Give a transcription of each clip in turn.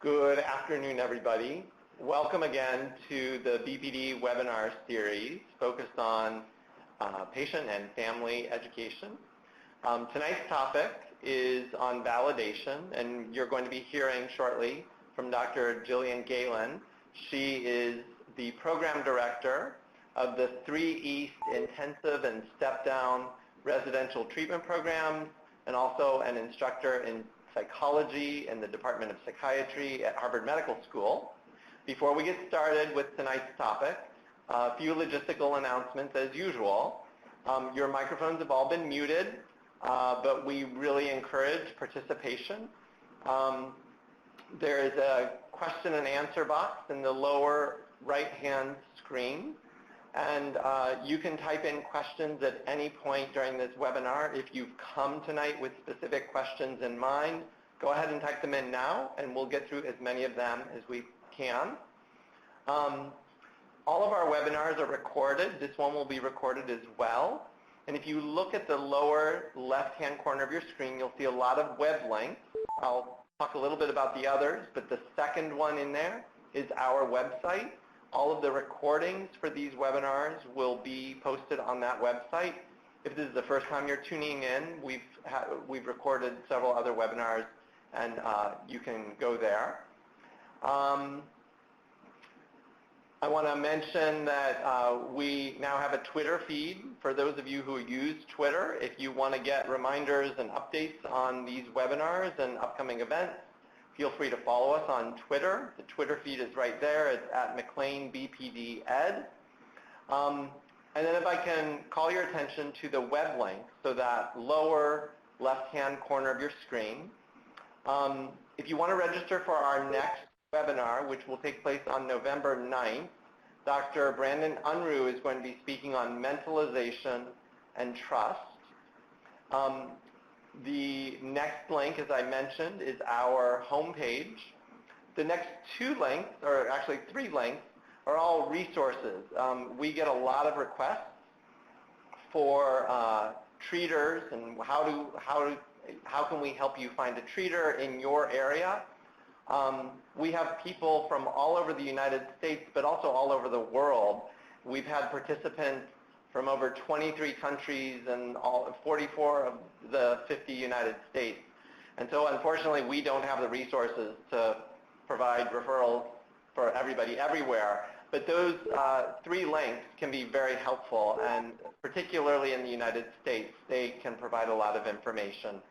Good afternoon, everybody. Welcome again to the BPD webinar series focused on patient and family education. Tonight's topic is on validation, and you're going to be hearing shortly from Dr. Gillian Galen. She is the program director of the 3 East Intensive and Step-Down Residential Treatment Programs, and also an instructor in psychology in the Department of Psychiatry at Harvard Medical School. Before we get started with tonight's topic, a few logistical announcements as usual. Your microphones have all been muted, but we really encourage participation. There is a question and answer box in the lower right-hand screen, and you can type in questions at any point during this webinar. If you've come tonight with specific questions in mind, go ahead and type them in now, and we'll get through as many of them as we can. All of our webinars are recorded. This one will be recorded as well. And if you look at the lower left-hand corner of your screen, you'll see a lot of web links. I'll talk a little bit about the others, but the second one in there is our website. All of the recordings for these webinars will be posted on that website. If this is the first time you're tuning in, we've recorded several other webinars, and you can go there. I want to mention that we now have a Twitter feed for those of you who use Twitter. If you want to get reminders and updates on these webinars and upcoming events, feel free to follow us on Twitter. The Twitter feed is right there. It's at McLean BPD Ed. And then if I can call your attention to the web link, so that lower left-hand corner of your screen. If you want to register for our next webinar, which will take place on November 9th, Dr. Brandon Unruh is going to be speaking on mentalization and trust. The next link, as I mentioned, is our homepage. The next 2 links, or actually 3 links, are all resources. We get a lot of requests for treaters and how can we help you find a treater in your area. We have people from all over the United States, but also all over the world. We've had participants from over 23 countries and 44 of the 50 United States. And so unfortunately, we don't have the resources to provide referrals for everybody everywhere. But those 3 links can be very helpful, and particularly in the United States, they can provide a lot of information.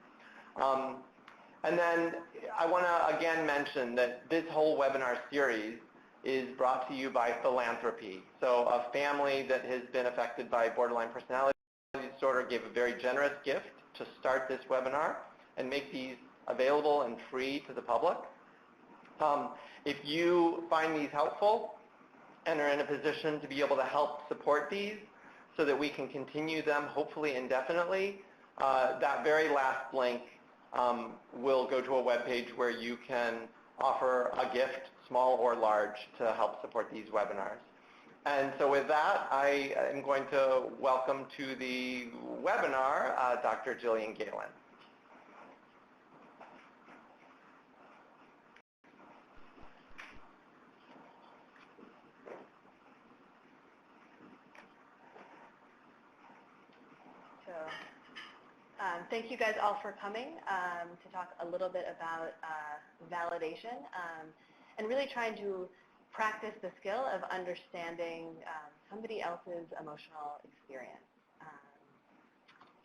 And then I want to again mention that this whole webinar series is brought to you by philanthropy. So a family that has been affected by borderline personality disorder gave a very generous gift to start this webinar and make these available and free to the public. If you find these helpful and are in a position to be able to help support these so that we can continue them hopefully indefinitely, that very last link will go to a web page where you can offer a gift, small or large, to help support these webinars. And so with that, I am going to welcome to the webinar Dr. Gillian Galen. Thank you guys all for coming to talk a little bit about validation and really trying to practice the skill of understanding somebody else's emotional experience.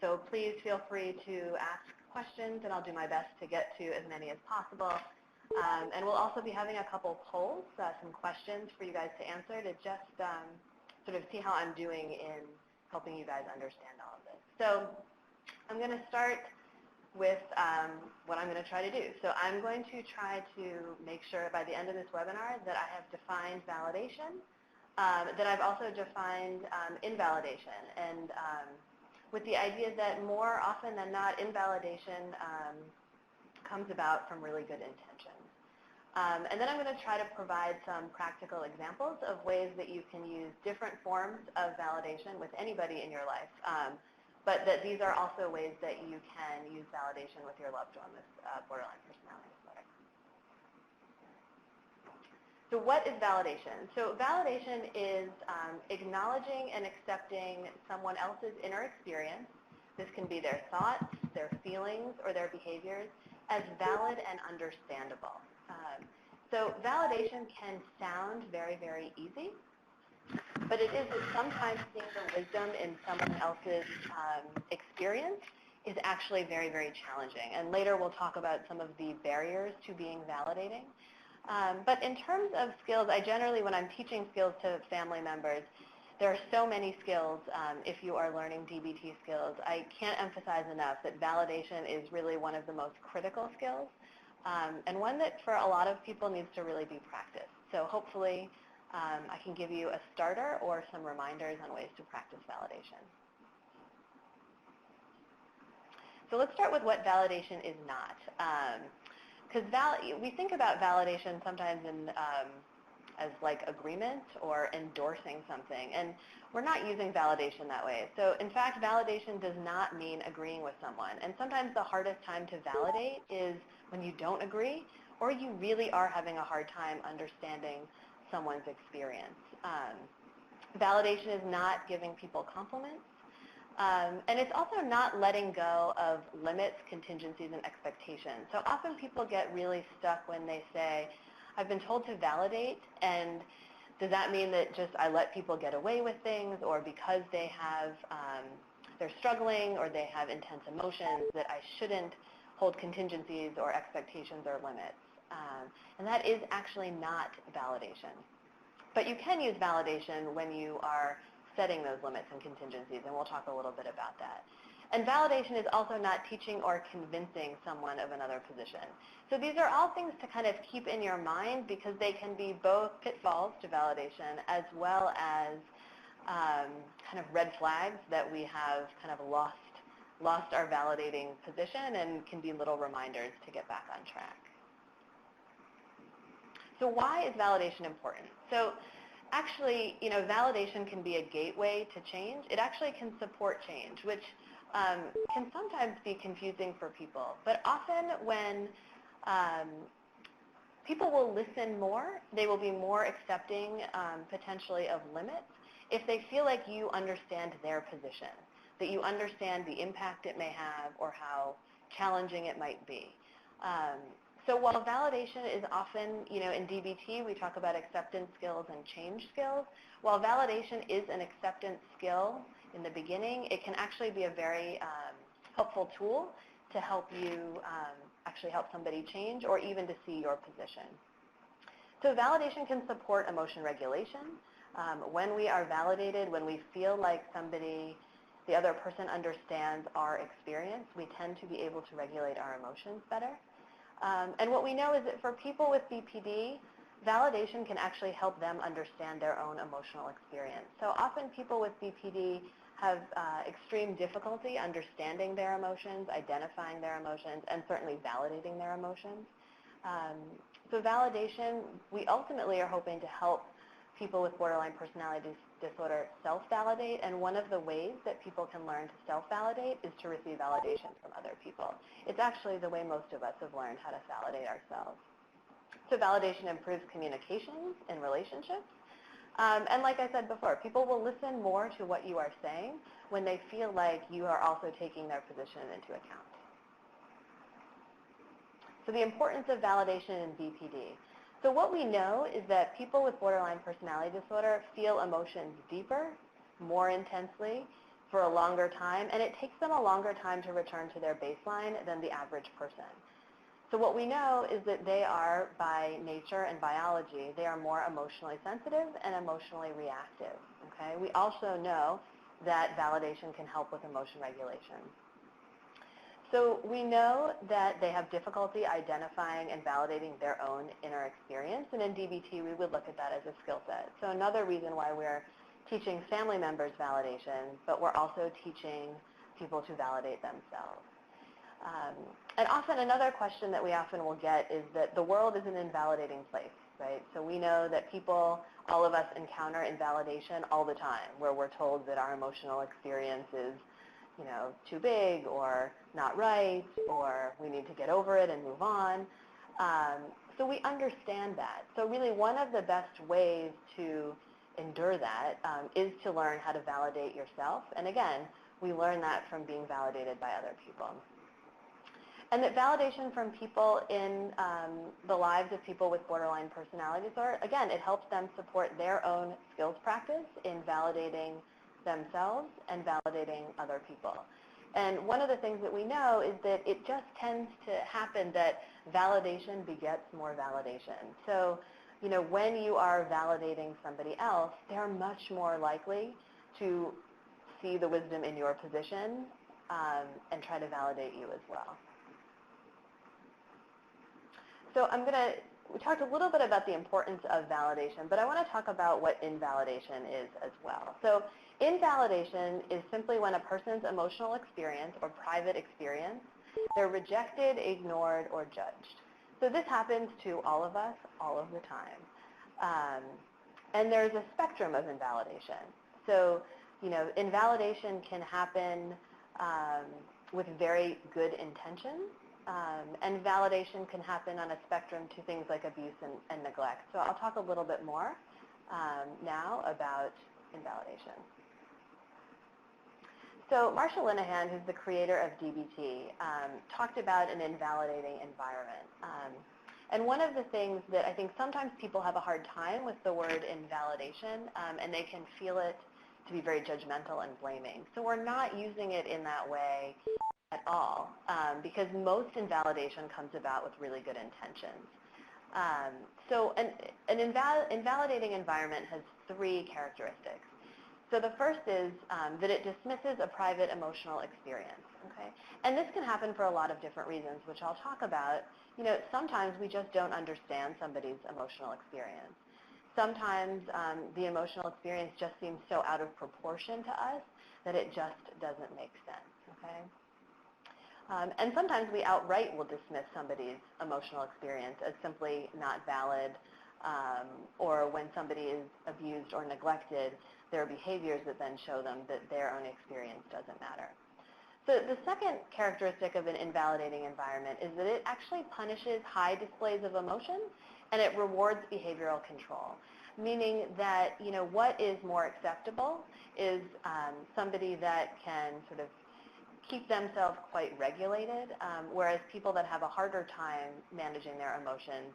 So please feel free to ask questions, and I'll do my best to get to as many as possible. And we'll also be having a couple polls, some questions for you guys to answer to just sort of see how I'm doing in helping you guys understand all of this. So I'm going to start with what I'm going to try to do. So I'm going to try to make sure by the end of this webinar that I have defined validation, that I've also defined invalidation, and with the idea that more often than not, invalidation comes about from really good intentions. And then I'm going to try to provide some practical examples of ways that you can use different forms of validation with anybody in your life. But that these are also ways that you can use validation with your loved one with borderline personality disorder. So what is validation? So validation is acknowledging and accepting someone else's inner experience. This can be their thoughts, their feelings, or their behaviors as valid and understandable. So validation can sound very, very easy, but it is that sometimes seeing the wisdom in someone else's experience is actually very, very challenging. And later we'll talk about some of the barriers to being validating. But in terms of skills, I generally, when I'm teaching skills to family members, there are so many skills if you are learning DBT skills. I can't emphasize enough that validation is really one of the most critical skills and one that for a lot of people needs to really be practiced. So hopefully I can give you a starter or some reminders on ways to practice validation. So let's start with what validation is not. Because we think about validation sometimes as like agreement or endorsing something, and we're not using validation that way. So in fact, validation does not mean agreeing with someone, and sometimes the hardest time to validate is when you don't agree or you really are having a hard time understanding someone's experience. Validation is not giving people compliments. And it's also not letting go of limits, contingencies, and expectations. So often people get really stuck when they say, I've been told to validate, and does that mean that just I let people get away with things, or because they have, they're struggling or they have intense emotions, that I shouldn't hold contingencies or expectations or limits? And that is actually not validation. But you can use validation when you are setting those limits and contingencies, and we'll talk a little bit about that. And validation is also not teaching or convincing someone of another position. So these are all things to kind of keep in your mind because they can be both pitfalls to validation as well as kind of red flags that we have kind of lost our validating position and can be little reminders to get back on track. So why is validation important? So actually, validation can be a gateway to change. It actually can support change, which can sometimes be confusing for people. But often when people will listen more, they will be more accepting potentially of limits if they feel like you understand their position, that you understand the impact it may have or how challenging it might be. So while validation is often, in DBT we talk about acceptance skills and change skills, while validation is an acceptance skill in the beginning, it can actually be a very helpful tool to help you actually help somebody change or even to see your position. So validation can support emotion regulation. When we are validated, when we feel like the other person understands our experience, we tend to be able to regulate our emotions better. And what we know is that for people with BPD, validation can actually help them understand their own emotional experience. So often people with BPD have extreme difficulty understanding their emotions, identifying their emotions, and certainly validating their emotions. So validation, we ultimately are hoping to help people with borderline personality disorder self-validate, and one of the ways that people can learn to self-validate is to receive validation from other people. It's actually the way most of us have learned how to validate ourselves. So validation improves communications in relationships. And like I said before, people will listen more to what you are saying when they feel like you are also taking their position into account. So the importance of validation in BPD. So what we know is that people with borderline personality disorder feel emotions deeper, more intensely, for a longer time, and it takes them a longer time to return to their baseline than the average person. So what we know is that they are, by nature and biology, they are more emotionally sensitive and emotionally reactive. Okay? We also know that validation can help with emotion regulation. So we know that they have difficulty identifying and validating their own inner experience, and in DBT we would look at that as a skill set. So another reason why we're teaching family members validation, but we're also teaching people to validate themselves. And often another question that we often will get is that the world is an invalidating place, right? So we know that people, all of us encounter invalidation all the time, where we're told that our emotional experience is too big or not right, or we need to get over it and move on. So we understand that. So really one of the best ways to endure that is to learn how to validate yourself. And again, we learn that from being validated by other people. And that validation from people in the lives of people with borderline personality disorder, again, it helps them support their own skills practice in validating themselves and validating other people. And one of the things that we know is that it just tends to happen that validation begets more validation. So, you know, when you are validating somebody else, they're much more likely to see the wisdom in your position and try to validate you as well. So we talked a little bit about the importance of validation, but I want to talk about what invalidation is as well. So invalidation is simply when a person's emotional experience or private experience, they're rejected, ignored, or judged. So this happens to all of us all of the time. And there's a spectrum of invalidation. So, you know, invalidation can happen with very good intentions. And validation can happen on a spectrum to things like abuse and neglect. So I'll talk a little bit more now about invalidation. So Marsha Linehan, who's the creator of DBT, talked about an invalidating environment. And one of the things that I think sometimes people have a hard time with the word invalidation, and they can feel it to be very judgmental and blaming. So we're not using it in that way at all, because most invalidation comes about with really good intentions. So an invalidating environment has three characteristics. So the first is that it dismisses a private emotional experience. Okay? And this can happen for a lot of different reasons, which I'll talk about. You know, sometimes we just don't understand somebody's emotional experience. Sometimes the emotional experience just seems so out of proportion to us that it just doesn't make sense. Okay? And sometimes we outright will dismiss somebody's emotional experience as simply not valid, or when somebody is abused or neglected, there are behaviors that then show them that their own experience doesn't matter. So the second characteristic of an invalidating environment is that it actually punishes high displays of emotion, and it rewards behavioral control, meaning that, you know, what is more acceptable is somebody that can sort of keep themselves quite regulated, whereas people that have a harder time managing their emotions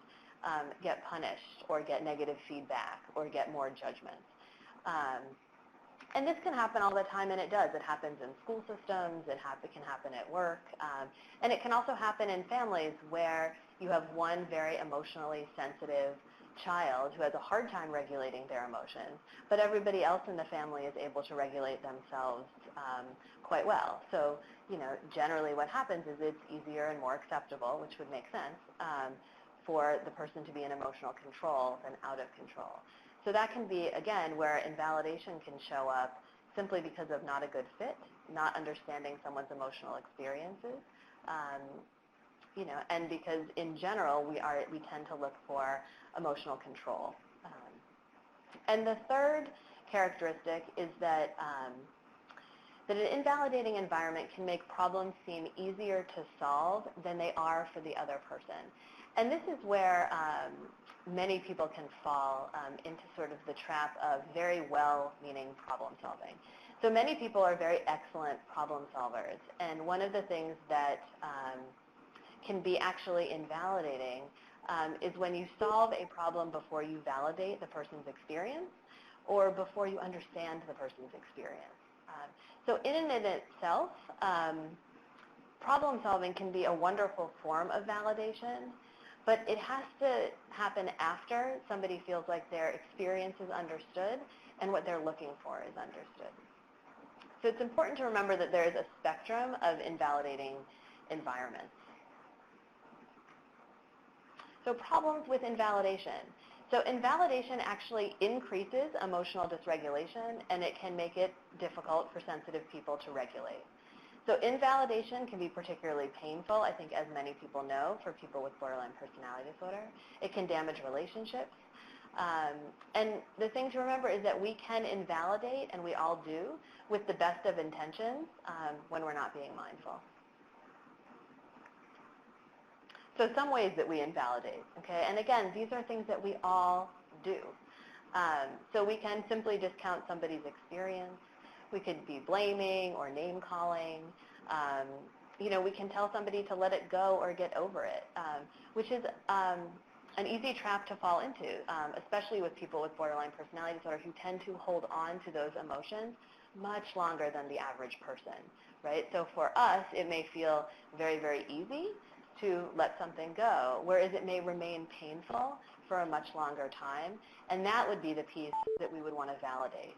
get punished or get negative feedback or get more judgment. And this can happen all the time, and it does. It happens in school systems, it can happen at work, and it can also happen in families where you have one very emotionally sensitive child who has a hard time regulating their emotions, but everybody else in the family is able to regulate themselves quite well. So, you know, generally what happens is it's easier and more acceptable, which would make sense, for the person to be in emotional control than out of control. So that can be, again, where invalidation can show up simply because of not a good fit, not understanding someone's emotional experiences, you know, and because in general we tend to look for emotional control. And the third characteristic is that that an invalidating environment can make problems seem easier to solve than they are for the other person. And this is where many people can fall into sort of the trap of very well-meaning problem solving. So many people are very excellent problem solvers, and one of the things that can be actually invalidating is when you solve a problem before you validate the person's experience or before you understand the person's experience. So in and of itself, problem solving can be a wonderful form of validation, but it has to happen after somebody feels like their experience is understood and what they're looking for is understood. So it's important to remember that there is a spectrum of invalidating environments. So problems with invalidation. So invalidation actually increases emotional dysregulation, and it can make it difficult for sensitive people to regulate. So invalidation can be particularly painful, I think, as many people know, for people with borderline personality disorder. It can damage relationships. And the thing to remember is that we can invalidate, and we all do, with the best of intentions when we're not being mindful. So some ways that we invalidate, okay? And again, these are things that we all do. So we can simply discount somebody's experience. We could be blaming or name-calling. We can tell somebody to let it go or get over it, which is an easy trap to fall into, especially with people with borderline personality disorder who tend to hold on to those emotions much longer than the average person, right? So for us, it may feel very, very easy to let something go, whereas it may remain painful for a much longer time, and that would be the piece that we would want to validate.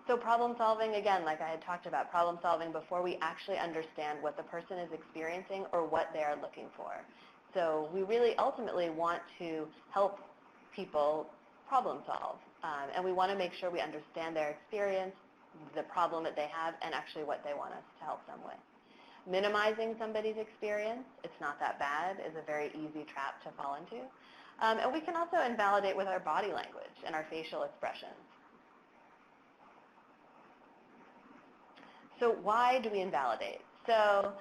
So problem solving, again, like I had talked about, problem solving before we actually understand what the person is experiencing or what they are looking for. So we really ultimately want to help people problem solve, and we want to make sure we understand their experience, the problem that they have, and actually what they want us to help them with. Minimizing somebody's experience, it's not that bad, is a very easy trap to fall into. And we can also invalidate with our body language and our facial expressions. So why do we invalidate? So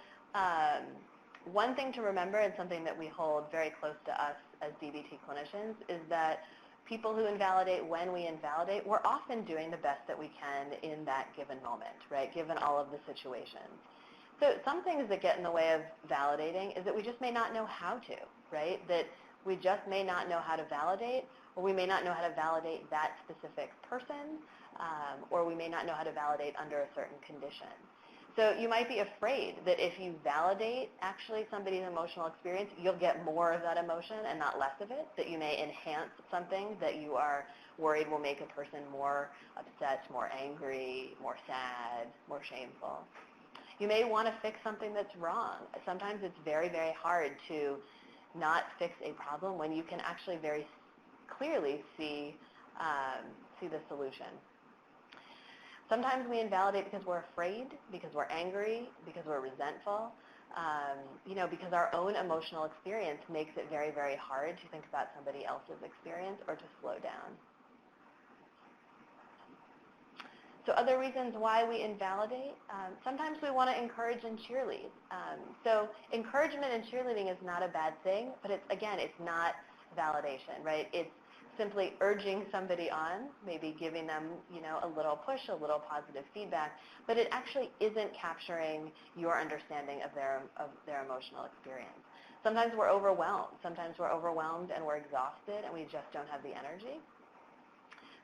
one thing to remember, and something that we hold very close to us as DBT clinicians, is that people who invalidate, when we invalidate, we're often doing the best that we can in that given moment, right, given all of the situations. So some things that get in the way of validating is that we just may not know how to, right, that we just may not know how to validate, or we may not know how to validate that specific person, or we may not know how to validate under a certain condition. So you might be afraid that if you validate actually somebody's emotional experience, you'll get more of that emotion and not less of it, that you may enhance something that you are worried will make a person more upset, more angry, more sad, more shameful. You may want to fix something that's wrong. Sometimes it's very, very hard to not fix a problem when you can actually very clearly see the solution. Sometimes we invalidate because we're afraid, because we're angry, because we're resentful, because our own emotional experience makes it very, very hard to think about somebody else's experience or to slow down. So other reasons why we invalidate, sometimes we want to encourage and cheerlead. So encouragement and cheerleading is not a bad thing, but it's not validation, right? It's simply urging somebody on, maybe giving them, a little push, a little positive feedback, but it actually isn't capturing your understanding of their emotional experience. Sometimes we're overwhelmed. Sometimes we're overwhelmed and we're exhausted and we just don't have the energy.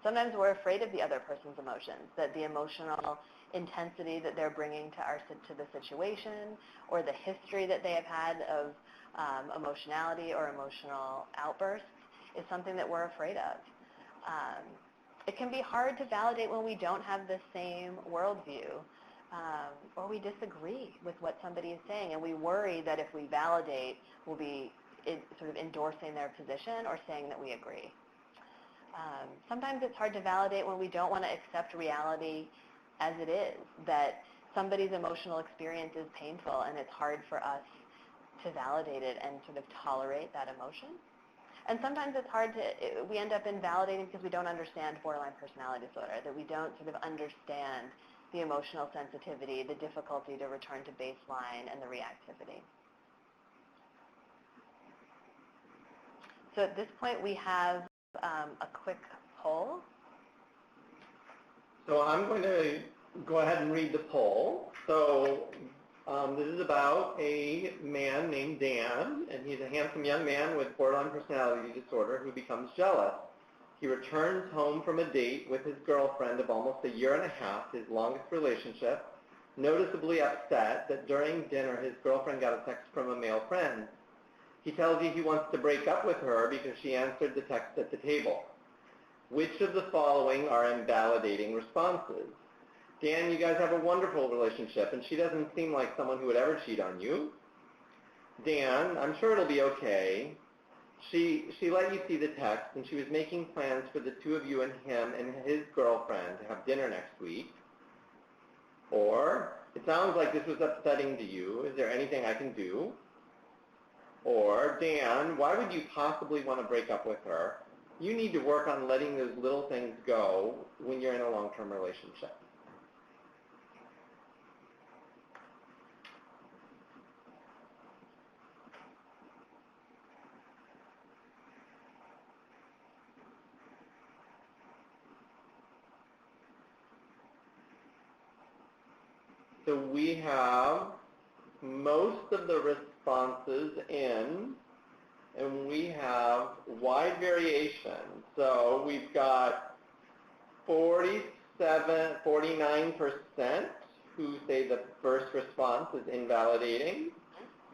Sometimes we're afraid of the other person's emotions, that the emotional intensity that they're bringing to the situation, or the history that they have had of emotionality or emotional outbursts, is something that we're afraid of. It can be hard to validate when we don't have the same worldview, or we disagree with what somebody is saying, and we worry that if we validate, we'll be sort of endorsing their position or saying that we agree. Sometimes it's hard to validate when we don't want to accept reality as it is, that somebody's emotional experience is painful and it's hard for us to validate it and sort of tolerate that emotion. And sometimes it's hard we end up invalidating because we don't understand borderline personality disorder, that we don't sort of understand the emotional sensitivity, the difficulty to return to baseline, and the reactivity. So at this point, we have a quick poll. So I'm going to go ahead and read the poll. So this is about a man named Dan, and he's a handsome young man with borderline personality disorder who becomes jealous. He returns home from a date with his girlfriend of almost a year and a half, his longest relationship, noticeably upset that during dinner his girlfriend got a text from a male friend. He tells you he wants to break up with her because she answered the text at the table. Which of the following are invalidating responses? Dan, you guys have a wonderful relationship, and she doesn't seem like someone who would ever cheat on you. Dan, I'm sure it'll be okay. She let you see the text, and she was making plans for the two of you and him and his girlfriend to have dinner next week. Or, it sounds like this was upsetting to you. Is there anything I can do? Or, Dan, why would you possibly want to break up with her? You need to work on letting those little things go when you're in a long-term relationship. So we have most of the responses in, and we have wide variation. So we've got 49% who say the first response is invalidating,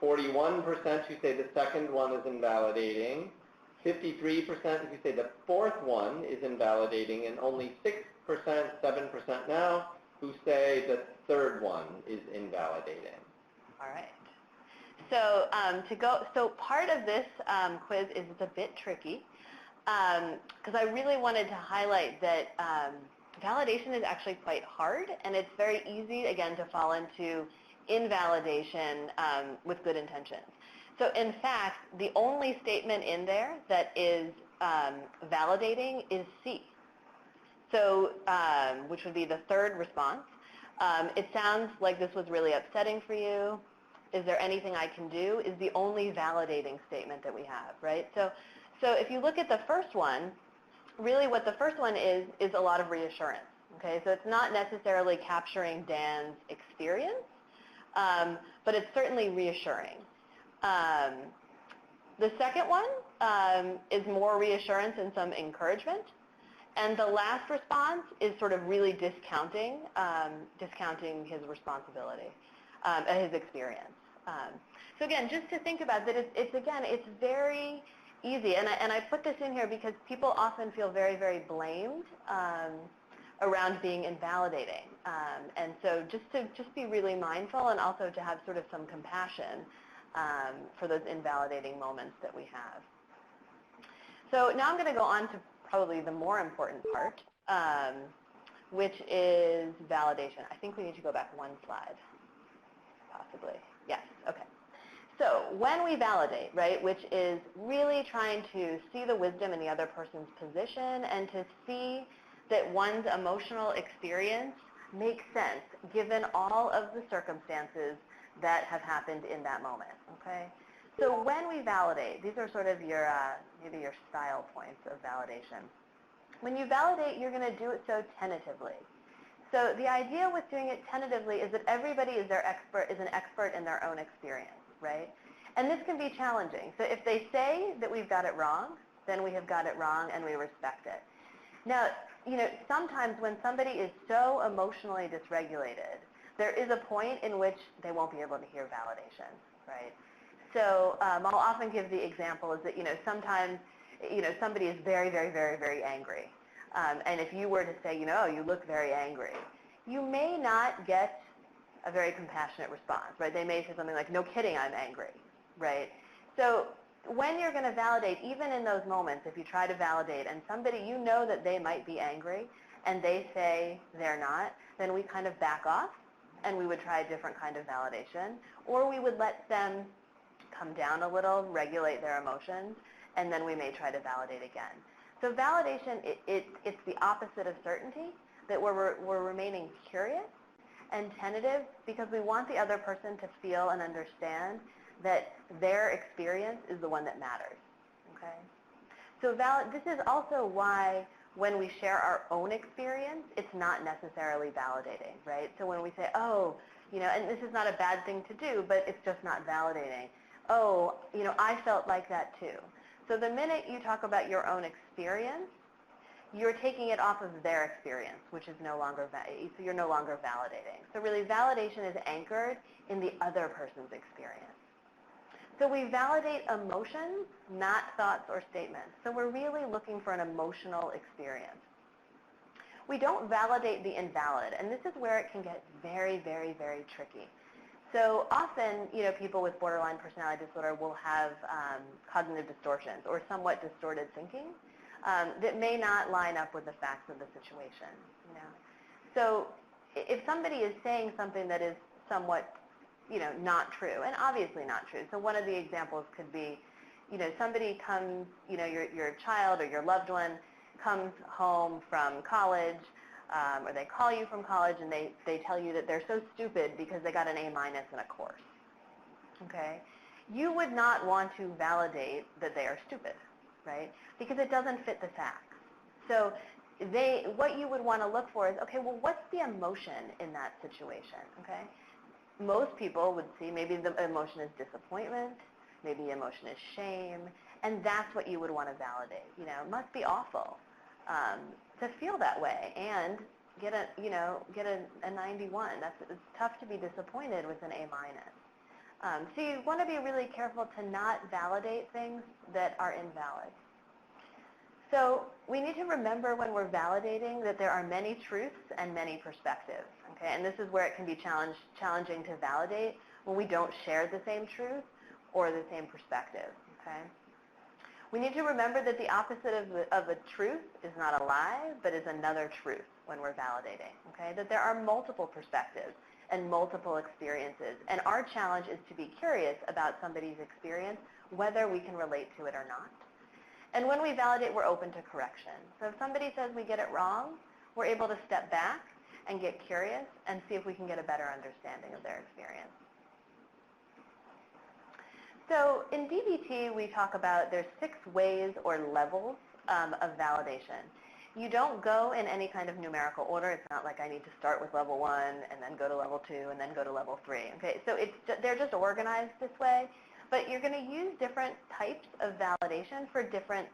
41% who say the second one is invalidating, 53% who say the fourth one is invalidating, and only 6%, 7% now, who say the third one is invalidating. All right. So part of this quiz is it's a bit tricky because I really wanted to highlight that validation is actually quite hard, and it's very easy, again, to fall into invalidation with good intentions. So in fact, the only statement in there that is validating is C, so which would be the third response. It sounds like this was really upsetting for you. Is there anything I can do? Is the only validating statement that we have, right? So if you look at the first one, really what the first one is a lot of reassurance, okay? So it's not necessarily capturing Dan's experience, but it's certainly reassuring. The second one is more reassurance and some encouragement. And the last response is sort of really discounting his responsibility, his experience. So again, just to think about that, it's very easy. And I put this in here because people often feel very, very blamed around being invalidating. And so just be really mindful, and also to have sort of some compassion for those invalidating moments that we have. So now I'm going to go on to probably the more important part, which is validation. I think we need to go back one slide, possibly. Yes, okay. So when we validate, right, which is really trying to see the wisdom in the other person's position and to see that one's emotional experience makes sense given all of the circumstances that have happened in that moment, okay? So when we validate, these are sort of your, maybe your style points of validation. When you validate, you're going to do it so tentatively. So the idea with doing it tentatively is that everybody is an expert in their own experience, right? And this can be challenging. So if they say that we've got it wrong, then we have got it wrong and we respect it. Now, sometimes when somebody is so emotionally dysregulated, there is a point in which they won't be able to hear validation, right? So I'll often give the example is that, sometimes, somebody is very, very, very, very angry. And if you were to say, you look very angry, you may not get a very compassionate response, right? They may say something like, no kidding, I'm angry, right? So when you're going to validate, even in those moments, if you try to validate and somebody, that they might be angry and they say they're not, then we kind of back off and we would try a different kind of validation, or we would let them come down a little, regulate their emotions, and then we may try to validate again. So validation, it's the opposite of certainty, that we're remaining curious and tentative because we want the other person to feel and understand that their experience is the one that matters, okay? So this is also why when we share our own experience, it's not necessarily validating, right? So when we say, and this is not a bad thing to do, but it's just not validating. I felt like that too. So the minute you talk about your own experience, you're taking it off of their experience, which is no longer, so you're no longer validating. So really, validation is anchored in the other person's experience. So we validate emotions, not thoughts or statements. So we're really looking for an emotional experience. We don't validate the invalid, and this is where it can get very, very, very tricky. So often, people with borderline personality disorder will have cognitive distortions or somewhat distorted thinking that may not line up with the facts of the situation. So if somebody is saying something that is somewhat, not true, and obviously not true. So one of the examples could be, somebody comes, your child or your loved one comes home from college, or they call you from college and they tell you that they're so stupid because they got an A- in a course, okay? You would not want to validate that they are stupid, right? Because it doesn't fit the facts. So what you would want to look for is, okay, well, what's the emotion in that situation, okay? most people would see maybe the emotion is disappointment, maybe the emotion is shame, and that's what you would want to validate. It must be awful to feel that way and get a 91. It's tough to be disappointed with an A minus. So you want to be really careful to not validate things that are invalid. So we need to remember when we're validating that there are many truths and many perspectives. Okay? And this is where it can be challenging to validate when we don't share the same truth or the same perspective. Okay? We need to remember that the opposite of a truth is not a lie, but is another truth when we're validating. Okay? That there are multiple perspectives and multiple experiences. And our challenge is to be curious about somebody's experience, whether we can relate to it or not. And when we validate, we're open to correction. So if somebody says we get it wrong, we're able to step back and get curious and see if we can get a better understanding of their experience. So in DBT, we talk about there's 6 ways or levels of validation. You don't go in any kind of numerical order. It's not like I need to start with level 1 and then go to level 2 and then go to level 3. Okay, so they're just organized this way. But you're going to use different types of validation for different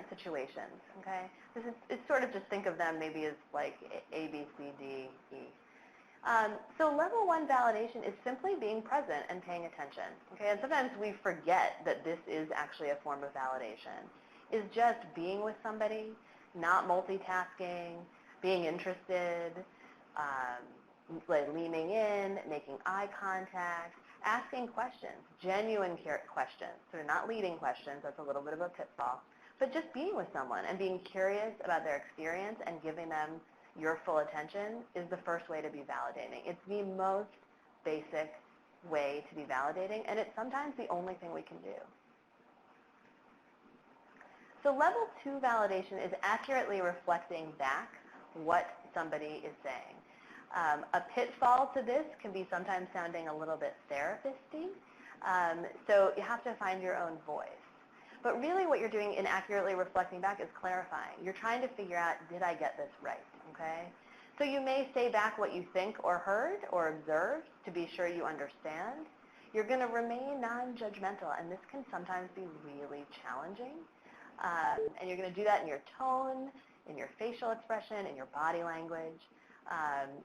situations, okay? It's sort of just think of them maybe as like A, B, C, D, E. So level 1 validation is simply being present and paying attention, okay? And sometimes we forget that this is actually a form of validation. Is just being with somebody, not multitasking, being interested, like leaning in, making eye contact, asking questions, genuine questions, sort of not leading questions, that's a little bit of a pitfall, but just being with someone and being curious about their experience and giving them your full attention is the first way to be validating. It's the most basic way to be validating, and it's sometimes the only thing we can do. So level 2 validation is accurately reflecting back what somebody is saying. A pitfall to this can be sometimes sounding a little bit therapist-y, so you have to find your own voice. But really what you're doing in accurately reflecting back is clarifying. You're trying to figure out, did I get this right, okay? So you may say back what you think or heard or observed to be sure you understand. You're going to remain non-judgmental, and this can sometimes be really challenging. And you're going to do that in your tone, in your facial expression, in your body language.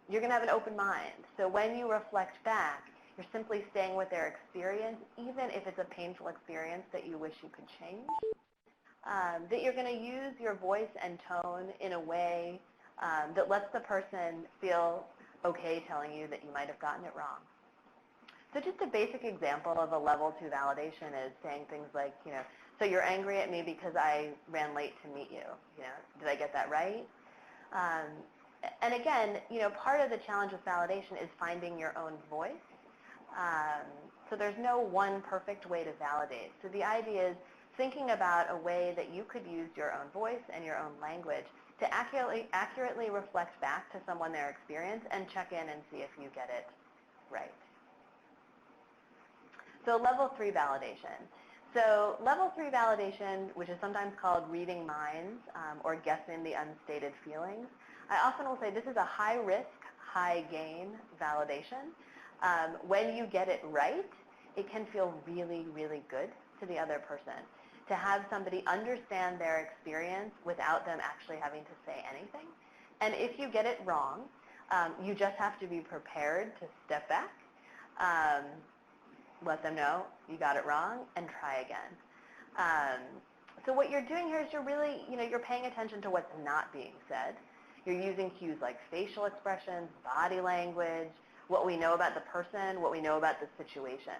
You're going to have an open mind. So when you reflect back, you're simply staying with their experience, even if it's a painful experience that you wish you could change. That you're going to use your voice and tone in a way that lets the person feel okay telling you that you might have gotten it wrong. So just a basic example of a level 2 validation is saying things like, so you're angry at me because I ran late to meet you. Did I get that right? And again, part of the challenge with validation is finding your own voice. So there's no one perfect way to validate. So the idea is thinking about a way that you could use your own voice and your own language to accurately reflect back to someone their experience and check in and see if you get it right. So level 3 validation. So level 3 validation, which is sometimes called reading minds or guessing the unstated feelings, I often will say this is a high-risk, high-gain validation. When you get it right, it can feel really, really good to the other person to have somebody understand their experience without them actually having to say anything. And if you get it wrong, you just have to be prepared to step back, let them know you got it wrong, and try again. So what you're doing here is you're really, you're paying attention to what's not being said. You're using cues like facial expressions, body language, what we know about the person, what we know about the situation.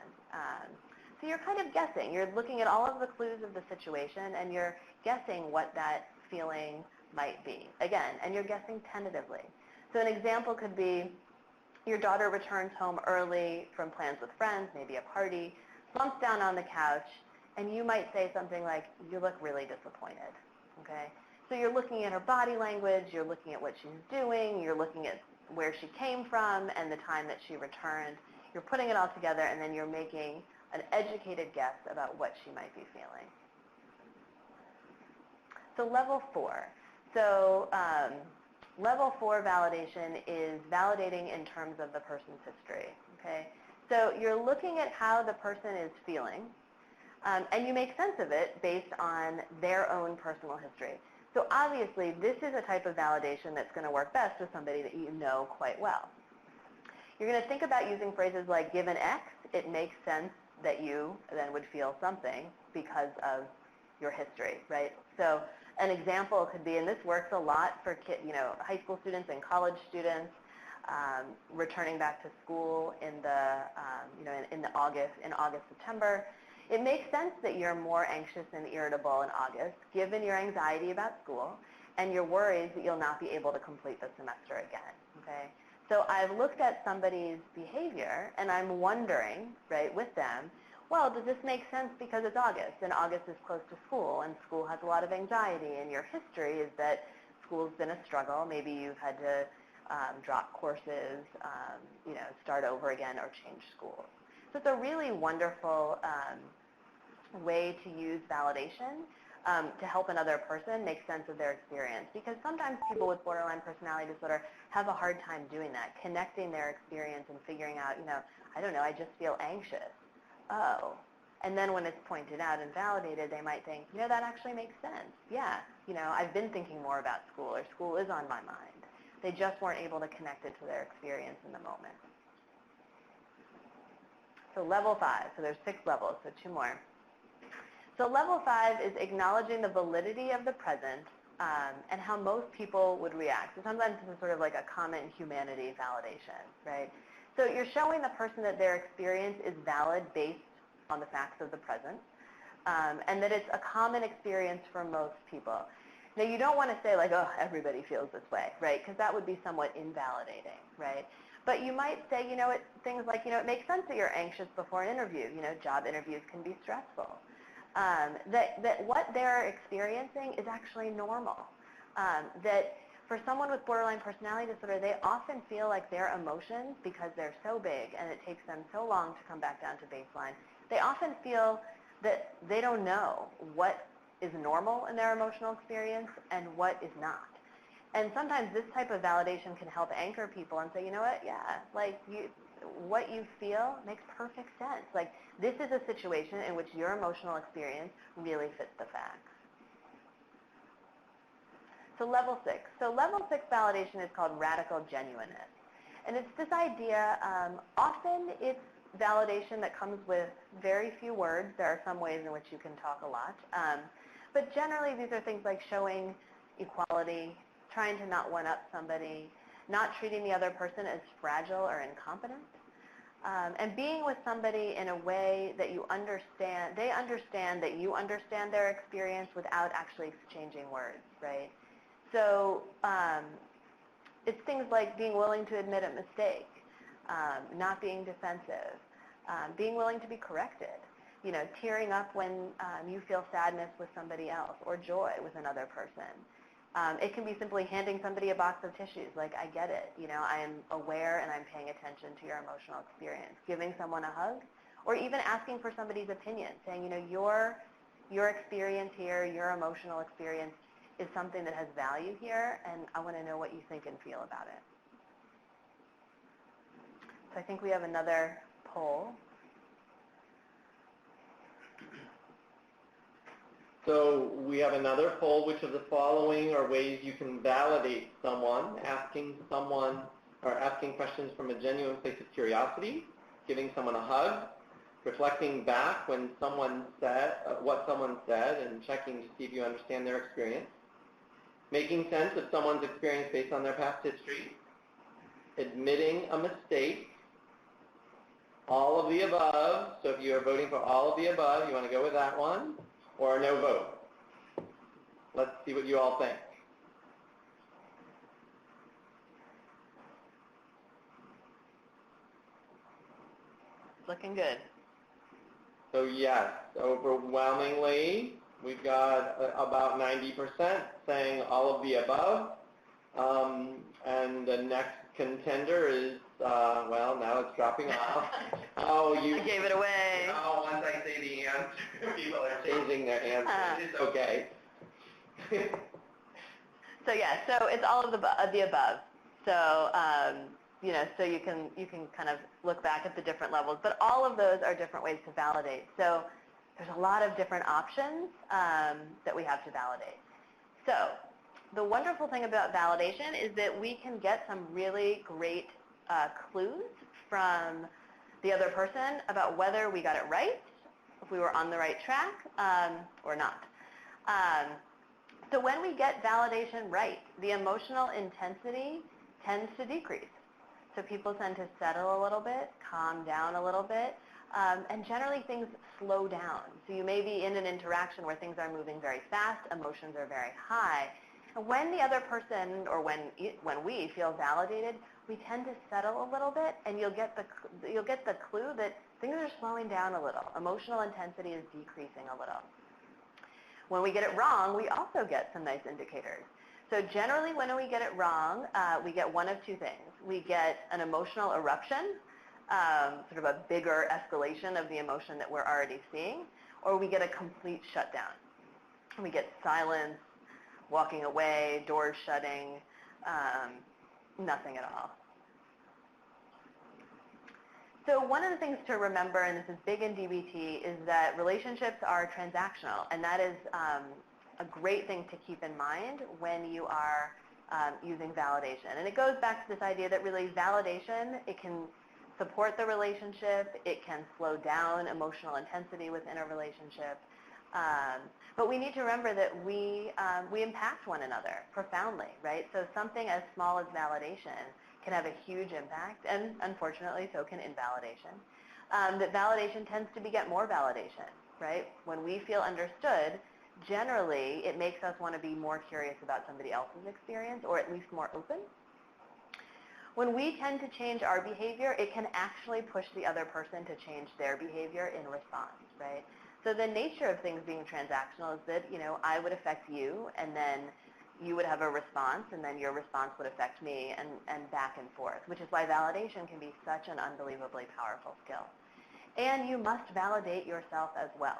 So you're kind of guessing. You're looking at all of the clues of the situation, and you're guessing what that feeling might be. Again, and you're guessing tentatively. So an example could be your daughter returns home early from plans with friends, maybe a party, slumps down on the couch, and you might say something like, you look really disappointed, okay? So you're looking at her body language, you're looking at what she's doing, you're looking at where she came from and the time that she returned. You're putting it all together, and then you're making an educated guess about what she might be feeling. So level 4. So level 4 validation is validating in terms of the person's history. okay? So you're looking at how the person is feeling, and you make sense of it based on their own personal history. So obviously, this is a type of validation that's going to work best with somebody that you know quite well. You're going to think about using phrases like, given X, it makes sense that you then would feel something because of your history, right? So an example could be, and this works a lot for high school students and college students, returning back to school in August, September. It makes sense that you're more anxious and irritable in August, given your anxiety about school and your worries that you'll not be able to complete the semester again, okay? So I've looked at somebody's behavior, and I'm wondering, right, with them, well, does this make sense because it's August, and August is close to school, and school has a lot of anxiety, and your history is that school's been a struggle. Maybe you've had to drop courses, start over again, or change schools. So it's a really wonderful way to use validation to help another person make sense of their experience. Because sometimes people with borderline personality disorder have a hard time doing that, connecting their experience and figuring out, I don't know, I just feel anxious. Oh. And then when it's pointed out and validated, they might think, that actually makes sense. Yeah, I've been thinking more about school, or school is on my mind. They just weren't able to connect it to their experience in the moment. So level 5, so there's 6 levels, so 2 more. So level 5 is acknowledging the validity of the present and how most people would react. So sometimes this is sort of like a common humanity validation, right? So you're showing the person that their experience is valid based on the facts of the present, and that it's a common experience for most people. Now, you don't want to say like, oh, everybody feels this way, right? Because that would be somewhat invalidating, right? But you might say, things like, it makes sense that you're anxious before an interview. Job interviews can be stressful. That what they're experiencing is actually normal. That for someone with borderline personality disorder, they often feel like their emotions, because they're so big and it takes them so long to come back down to baseline, they often feel that they don't know what is normal in their emotional experience and what is not. And sometimes this type of validation can help anchor people and say, you know what, yeah, what you feel makes perfect sense. Like, this is a situation in which your emotional experience really fits the facts. So level 6. So level 6 validation is called radical genuineness. And it's this idea, often it's validation that comes with very few words. There are some ways in which you can talk a lot. But generally, these are things like showing equality, trying to not one-up somebody, not treating the other person as fragile or incompetent, and being with somebody in a way that you understand, they understand that you understand their experience without actually exchanging words, right? So it's things like being willing to admit a mistake, not being defensive, being willing to be corrected, tearing up when you feel sadness with somebody else or joy with another person. It can be simply handing somebody a box of tissues, like, I get it, I am aware and I'm paying attention to your emotional experience. Giving someone a hug, or even asking for somebody's opinion, saying, your experience here, your emotional experience is something that has value here, and I want to know what you think and feel about it. So I think we have another poll. So we have another poll. Which of the following are ways you can validate someone? Asking questions from a genuine place of curiosity, giving someone a hug, reflecting back when someone said what someone said and checking to see if you understand their experience, making sense of someone's experience based on their past history, admitting a mistake, all of the above. So if you are voting for all of the above, you want to go with that one, or no vote. Let's see what you all think. It's looking good. So yes, overwhelmingly, we've got about 90% saying all of the above. And the next contender is, well, now it's dropping off. Oh, you I gave it away. Oh, once I say the answer, people are changing their answer. It's okay. So yeah, so it's all of the above. So so you can kind of look back at the different levels. But all of those are different ways to validate. So there's a lot of different options that we have to validate. So the wonderful thing about validation is that we can get some really great clues from the other person about whether we got it right, if we were on the right track, or not. So when we get validation right, the emotional intensity tends to decrease. So people tend to settle a little bit, calm down a little bit, and generally things slow down. So you may be in an interaction where things are moving very fast, emotions are very high. And when the other person, or when we feel validated, we tend to settle a little bit, and you'll get the clue that things are slowing down a little. Emotional intensity is decreasing a little. When we get it wrong, we also get some nice indicators. So generally when we get it wrong, we get one of two things. We get an emotional eruption, sort of a bigger escalation of the emotion that we're already seeing, or we get a complete shutdown. We get silence, walking away, doors shutting, nothing at all. So one of the things to remember, and this is big in DBT, is that relationships are transactional, and that is a great thing to keep in mind when you are using validation. And it goes back to this idea that really validation, it can support the relationship, it can slow down emotional intensity within a relationship, but we need to remember that we impact one another profoundly, right? So something as small as validation can have a huge impact, and unfortunately so can invalidation. That validation tends to beget more validation, right? When we feel understood, generally it makes us want to be more curious about somebody else's experience, or at least more open. When we tend to change our behavior, it can actually push the other person to change their behavior in response, right? So the nature of things being transactional is that, I would affect you, and then you would have a response, and then your response would affect me, and back and forth, which is why validation can be such an unbelievably powerful skill. And you must validate yourself as well.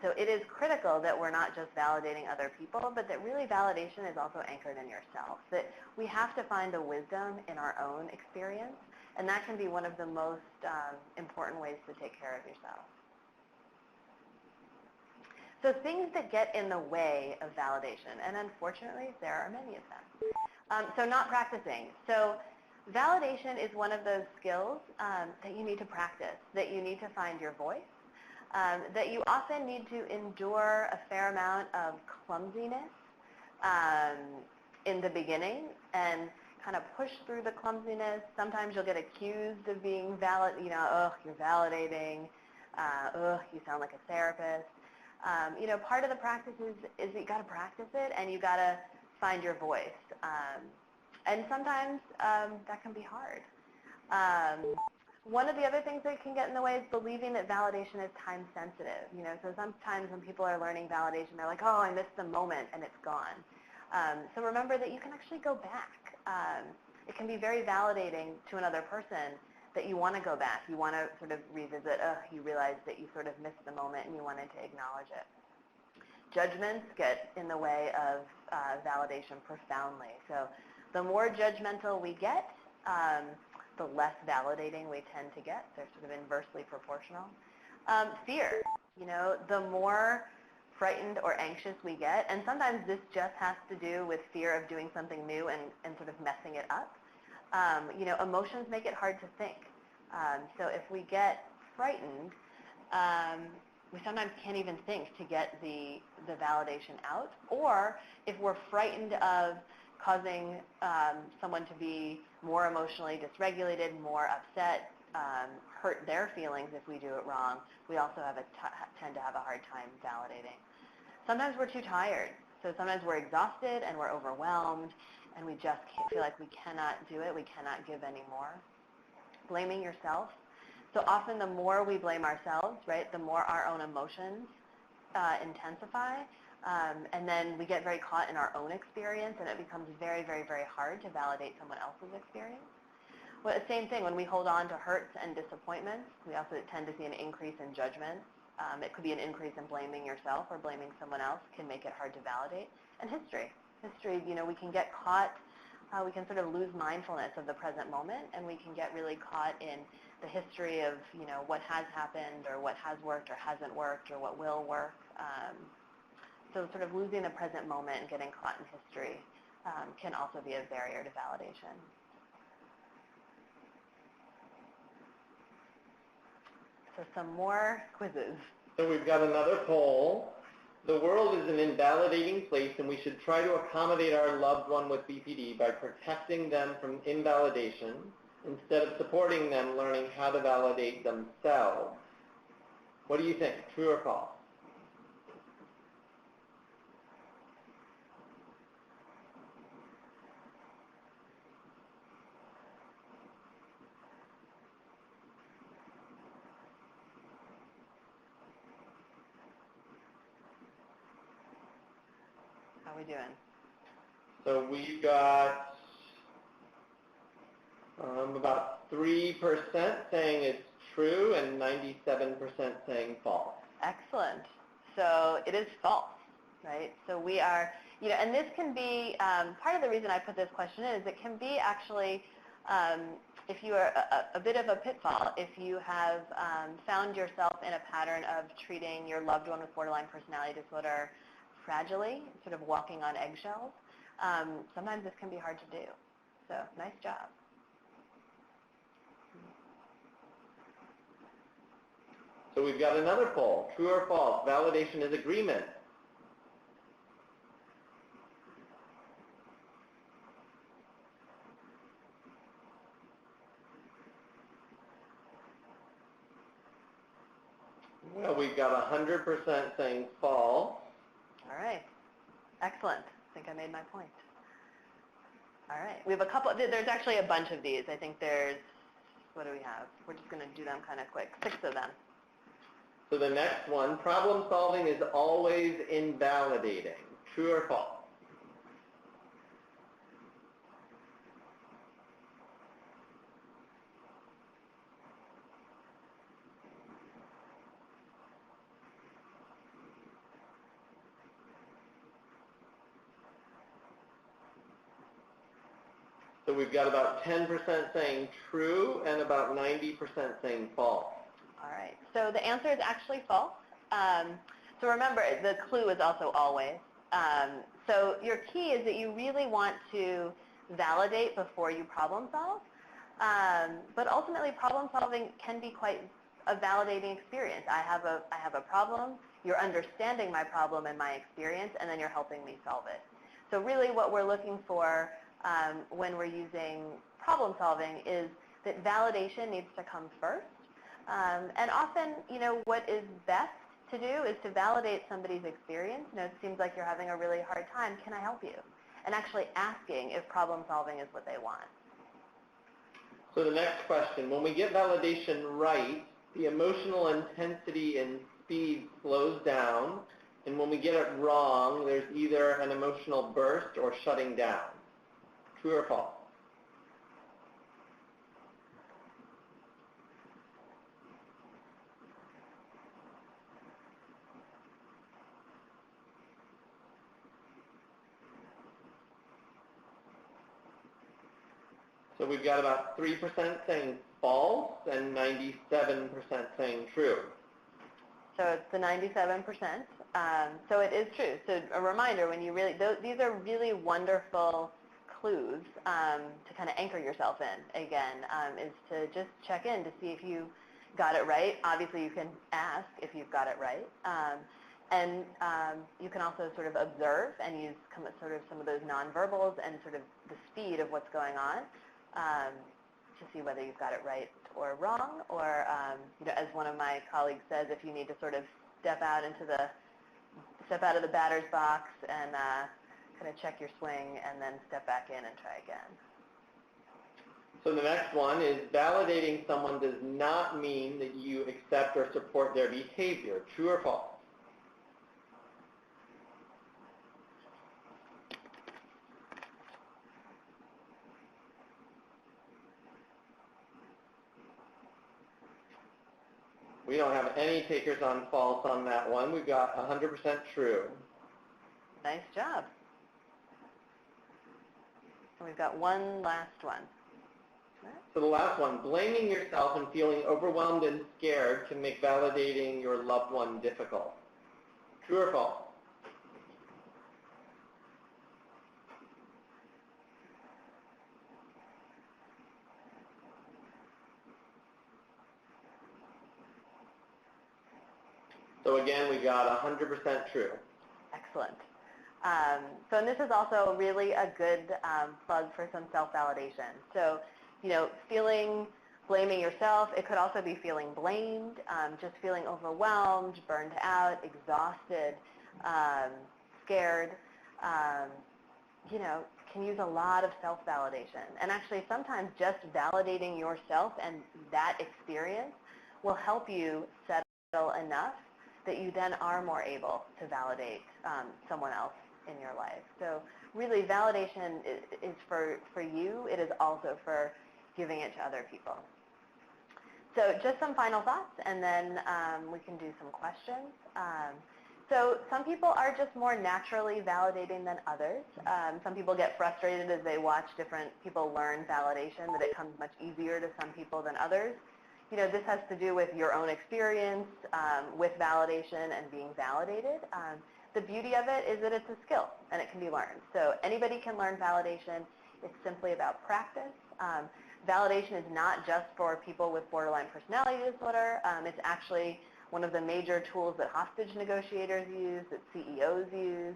So it is critical that we're not just validating other people, but that really validation is also anchored in yourself, that we have to find the wisdom in our own experience, and that can be one of the most important ways to take care of yourself. So things that get in the way of validation, and unfortunately there are many of them. So not practicing. So validation is one of those skills that you need to practice, that you need to find your voice, that you often need to endure a fair amount of clumsiness in the beginning and kind of push through the clumsiness. Sometimes you'll get accused of being you're validating, you sound like a therapist. Part of the practice is that you got to practice it, and you got to find your voice. And sometimes that can be hard. One of the other things that can get in the way is believing that validation is time sensitive. So sometimes when people are learning validation, they're like, oh, I missed the moment, and it's gone. So remember that you can actually go back. It can be very validating to another person that you want to go back. You want to sort of revisit, you realize that you sort of missed the moment and you wanted to acknowledge it. Judgments get in the way of validation profoundly. So the more judgmental we get, the less validating we tend to get. They're sort of inversely proportional. Fear, the more frightened or anxious we get, and sometimes this just has to do with fear of doing something new and sort of messing it up. Emotions make it hard to think. So if we get frightened, we sometimes can't even think to get the validation out. Or if we're frightened of causing someone to be more emotionally dysregulated, more upset, hurt their feelings if we do it wrong, we also tend to have a hard time validating. Sometimes we're too tired. So sometimes we're exhausted and we're overwhelmed, and we just feel like we cannot do it, we cannot give anymore. Blaming yourself. So often the more we blame ourselves, right, the more our own emotions intensify, and then we get very caught in our own experience, and it becomes very, very, very hard to validate someone else's experience. Well, the same thing, when we hold on to hurts and disappointments, we also tend to see an increase in judgment. It could be an increase in blaming yourself or blaming someone else, can make it hard to validate. And history, we can get caught we can sort of lose mindfulness of the present moment, and we can get really caught in the history of, what has happened or what has worked or hasn't worked or what will work. So sort of losing the present moment and getting caught in history can also be a barrier to validation. So some more quizzes. So we've got another poll. The world is an invalidating place, and we should try to accommodate our loved one with BPD by protecting them from invalidation instead of supporting them learning how to validate themselves. What do you think? True or false? How are we doing? So we've got about 3% saying it's true and 97% saying false. Excellent. So it is false, right? So we are, and this can be, part of the reason I put this question in is it can be actually, if you are a bit of a pitfall, if you have found yourself in a pattern of treating your loved one with borderline personality disorder fragilely, sort of walking on eggshells, sometimes this can be hard to do. So nice job. So we've got another poll. True or false? Validation is agreement. Well, we've got 100% saying false. All right. Excellent. I think I made my point. All right. We have a couple. There's actually a bunch of these. I think there's, what do we have? We're just going to do them kind of quick. 6 of them. So the next one, problem solving is always invalidating. True or false? So we've got about 10% saying true and about 90% saying false. All right. So the answer is actually false. So remember, the clue is also always. So your key is that you really want to validate before you problem solve. But ultimately, problem solving can be quite a validating experience. I have a problem, you're understanding my problem and my experience, and then you're helping me solve it. So really what we're looking for when we're using problem solving is that validation needs to come first. And often, what is best to do is to validate somebody's experience. It seems like you're having a really hard time. Can I help you? And actually asking if problem solving is what they want. So the next question, when we get validation right, the emotional intensity and speed slows down. And when we get it wrong, there's either an emotional burst or shutting down. True or false? So we've got about 3% saying false and 97% saying true. So it's the 97%. So it is true. So a reminder, when you really, these are really wonderful clues to kind of anchor yourself in, again, is to just check in to see if you got it right. Obviously, you can ask if you've got it right. And you can also sort of observe and use sort of some of those nonverbals and sort of the speed of what's going on to see whether you've got it right or wrong. Or, as one of my colleagues says, if you need to sort of step out of the batter's box and kind of check your swing and then step back in and try again. So the next one is validating someone does not mean that you accept or support their behavior. True or false? We don't have any takers on false on that one. We've got 100% true. Nice job. And we've got one last one. So the last one, blaming yourself and feeling overwhelmed and scared can make validating your loved one difficult. True or false? So again, we got 100% true. Excellent. So and this is also really a good plug for some self-validation. So, blaming yourself. It could also be feeling blamed, just feeling overwhelmed, burned out, exhausted, scared. Can use a lot of self-validation. And actually, sometimes just validating yourself and that experience will help you settle enough that you then are more able to validate someone else in your life. So really, validation is for you. It is also for giving it to other people. So just some final thoughts, and then we can do some questions. So some people are just more naturally validating than others. Some people get frustrated as they watch different people learn validation, that it comes much easier to some people than others. This has to do with your own experience with validation and being validated. The beauty of it is that it's a skill and it can be learned. So anybody can learn validation. It's simply about practice. Validation is not just for people with borderline personality disorder. It's actually one of the major tools that hostage negotiators use, that CEOs use.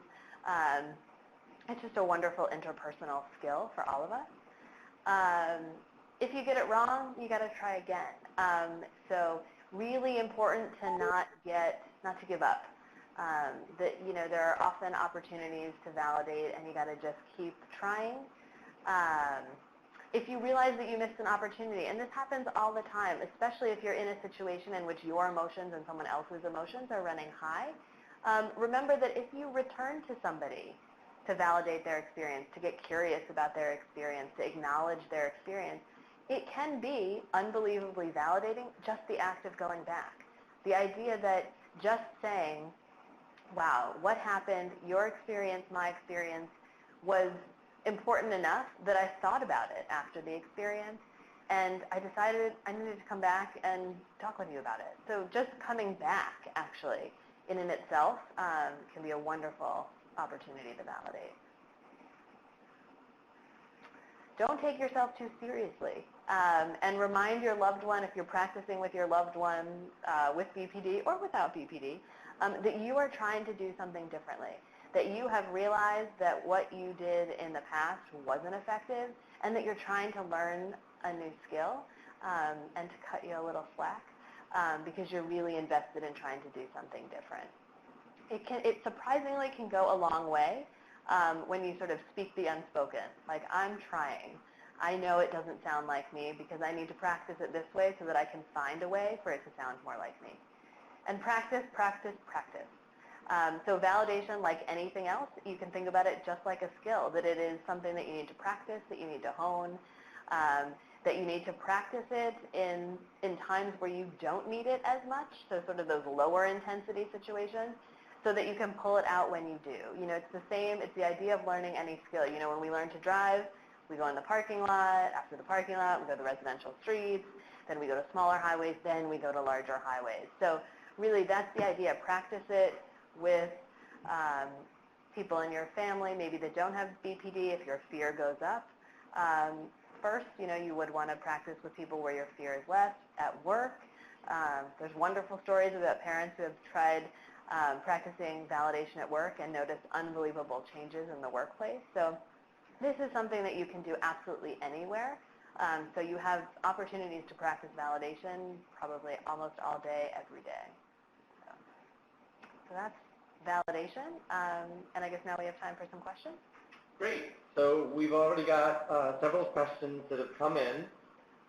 It's just a wonderful interpersonal skill for all of us. If you get it wrong, you got to try again. So really important to not to give up. There are often opportunities to validate, and you got to just keep trying. If you realize that you missed an opportunity, and this happens all the time, especially if you're in a situation in which your emotions and someone else's emotions are running high, remember that if you return to somebody to validate their experience, to get curious about their experience, to acknowledge their experience, it can be unbelievably validating, just the act of going back. The idea that just saying, wow, what happened, your experience, my experience, was important enough that I thought about it after the experience, and I decided I needed to come back and talk with you about it. So just coming back, actually, in and itself, can be a wonderful opportunity to validate. Don't take yourself too seriously, and remind your loved one, if you're practicing with your loved one with BPD or without BPD, that you are trying to do something differently, that you have realized that what you did in the past wasn't effective, and that you're trying to learn a new skill, and to cut you a little slack, because you're really invested in trying to do something different. It surprisingly can go a long way when you sort of speak the unspoken, like, I'm trying. I know it doesn't sound like me because I need to practice it this way so that I can find a way for it to sound more like me. And practice, practice, practice. So validation, like anything else, you can think about it just like a skill, that it is something that you need to practice, that you need to hone, that you need to practice it in times where you don't need it as much, so sort of those lower intensity situations, so that you can pull it out when you do. It's the same, it's the idea of learning any skill. When we learn to drive, we go in the parking lot. After the parking lot, we go to residential streets. Then we go to smaller highways. Then we go to larger highways. So really, that's the idea. Practice it with people in your family, maybe that don't have BPD, if your fear goes up. First, you would want to practice with people where your fear is less. At work, there's wonderful stories about parents who have tried practicing validation at work and noticed unbelievable changes in the workplace. So this is something that you can do absolutely anywhere. So you have opportunities to practice validation probably almost all day, every day. So that's validation. And I guess now we have time for some questions. Great. So we've already got several questions that have come in.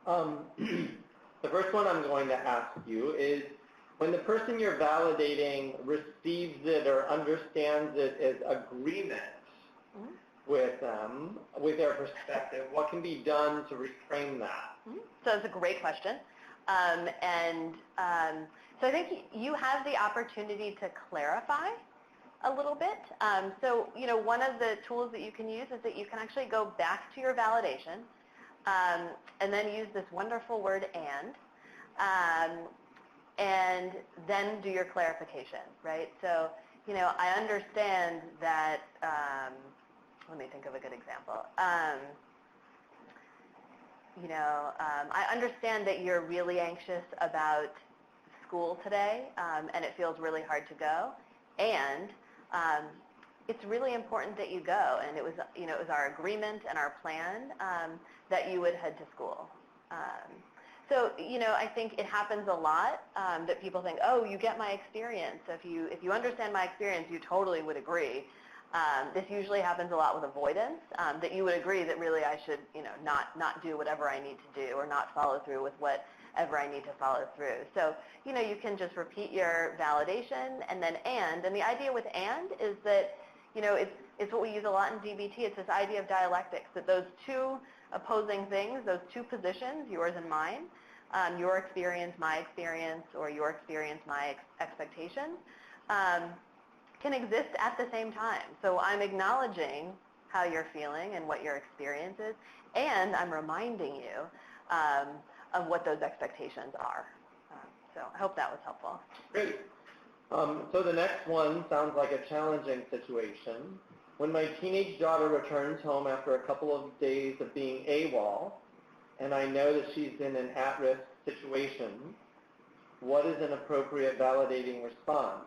The first one I'm going to ask you is, when the person you're validating receives it or understands it as agreement with them, with their perspective, what can be done to reframe that? So it's a great question. So I think you have the opportunity to clarify a little bit. So, one of the tools that you can use is that you can actually go back to your validation and then use this wonderful word and then do your clarification, right? So, I understand that, let me think of a good example. I understand that you're really anxious about school today, and it feels really hard to go, and it's really important that you go, and it was our agreement and our plan that you would head to school. So, I think it happens a lot that people think, oh, you get my experience. So if you understand my experience, you totally would agree. This usually happens a lot with avoidance, that you would agree that really I should, not do whatever I need to do or not follow through with whatever I need to follow through. So, you can just repeat your validation and then and the idea with and is that, it's what we use a lot in DBT. It's this idea of dialectics, that those two opposing things, those two positions, yours and mine, your experience, my experience, or your experience, my expectation, can exist at the same time. So I'm acknowledging how you're feeling and what your experience is, and I'm reminding you of what those expectations are. So I hope that was helpful. Great. So the next one sounds like a challenging situation. When my teenage daughter returns home after a couple of days of being AWOL, and I know that she's in an at-risk situation, what is an appropriate validating response?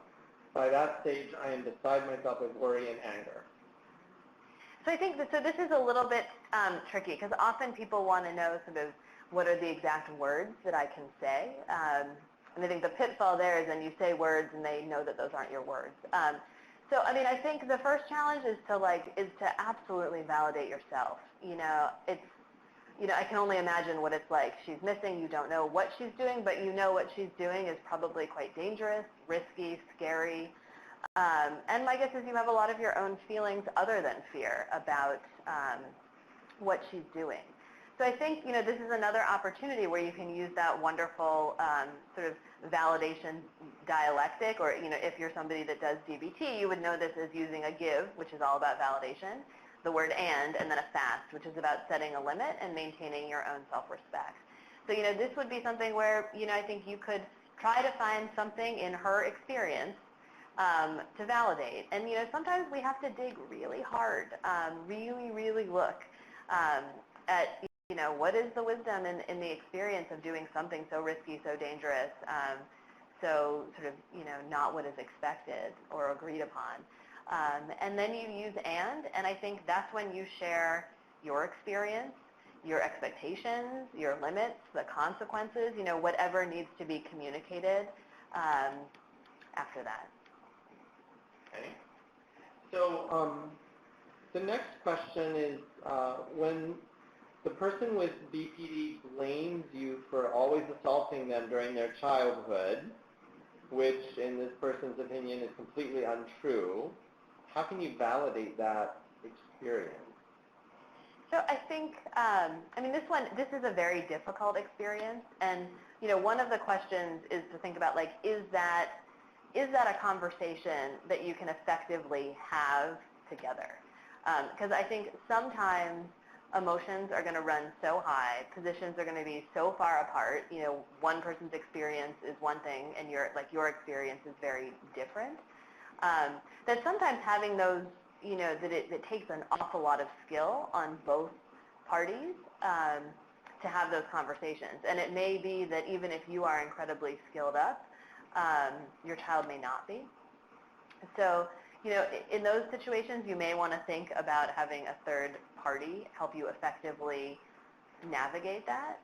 By that stage, I am beside myself with worry and anger. So I think so this is a little bit tricky, because often people want to know sort of what are the exact words that I can say. And I think the pitfall there is then you say words and they know that those aren't your words. So I mean, I think the first challenge is to absolutely validate yourself. I can only imagine what it's like. She's missing. You don't know what she's doing, but you know what she's doing is probably quite dangerous, risky, scary. And my guess is you have a lot of your own feelings other than fear about what she's doing. So I think, this is another opportunity where you can use that wonderful sort of validation dialectic, or, if you're somebody that does DBT, you would know this as using a give, which is all about validation, the word and then a fast, which is about setting a limit and maintaining your own self-respect. So, this would be something where, I think you could try to find something in her experience to validate. And, sometimes we have to dig really hard, really, really look at, what is the wisdom in the experience of doing something so risky, so dangerous, so sort of, not what is expected or agreed upon. And then you use and I think that's when you share your experience, your expectations, your limits, the consequences, whatever needs to be communicated after that. Okay. So the next question is when the person with BPD blames you for always assaulting them during their childhood, which in this person's opinion is completely untrue, how can you validate that experience? So I think, this is a very difficult experience, and one of the questions is to think about, is that a conversation that you can effectively have together? Because I think sometimes emotions are going to run so high, positions are going to be so far apart. One person's experience is one thing, and your experience is very different. That sometimes having those, that it takes an awful lot of skill on both parties to have those conversations. And it may be that even if you are incredibly skilled up, your child may not be. So, in those situations, you may want to think about having a third party help you effectively navigate that.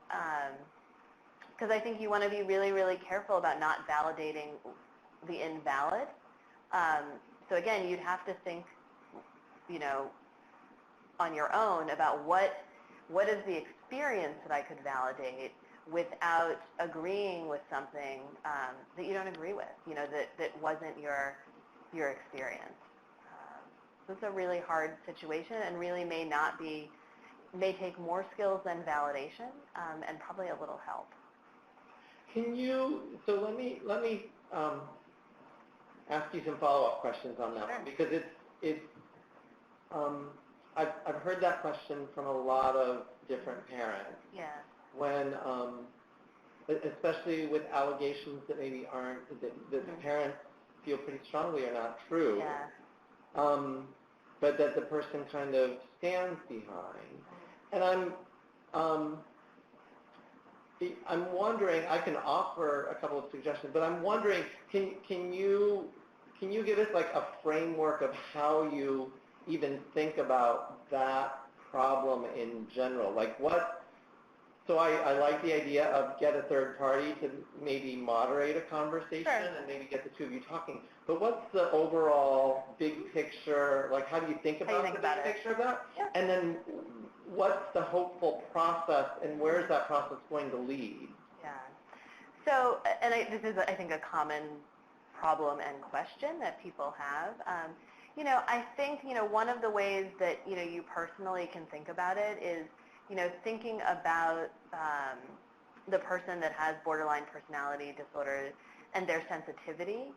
Because I think you want to be really, really careful about not validating the invalid. So again, you'd have to think, on your own about what is the experience that I could validate without agreeing with something that you don't agree with, that wasn't your experience. So it's a really hard situation and really may take more skills than validation and probably a little help. So let me ask you some follow-up questions on that one, because I've heard that question from a lot of different parents. Yeah. When, especially with allegations that maybe aren't, that the parents feel pretty strongly are not true. Yeah. But that the person kind of stands behind. And I'm wondering, I can offer a couple of suggestions, but I'm wondering, can you give us like a framework of how you even think about that problem in general? Like so I like the idea of get a third party to maybe moderate a conversation and maybe get the two of you talking. But what's the overall big picture, like how do you think about the big picture of that? Yeah. And then what's the hopeful process and where is that process going to lead? Yeah. So, and this is, I think, a common problem and question that people have. I think, one of the ways that, you personally can think about it is, thinking about the person that has borderline personality disorder and their sensitivity,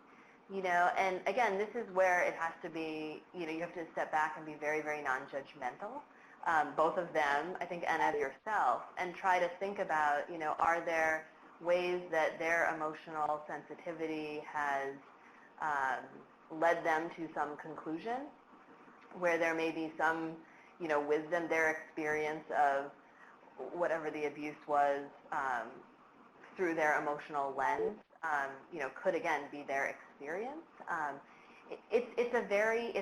and again, this is where it has to be, you have to step back and be very, very non-judgmental, both of them, I think, and of yourself, and try to think about, are there ways that their emotional sensitivity has led them to some conclusion where there may be some, wisdom, their experience of whatever the abuse was through their emotional lens, could again be their experience. It's a very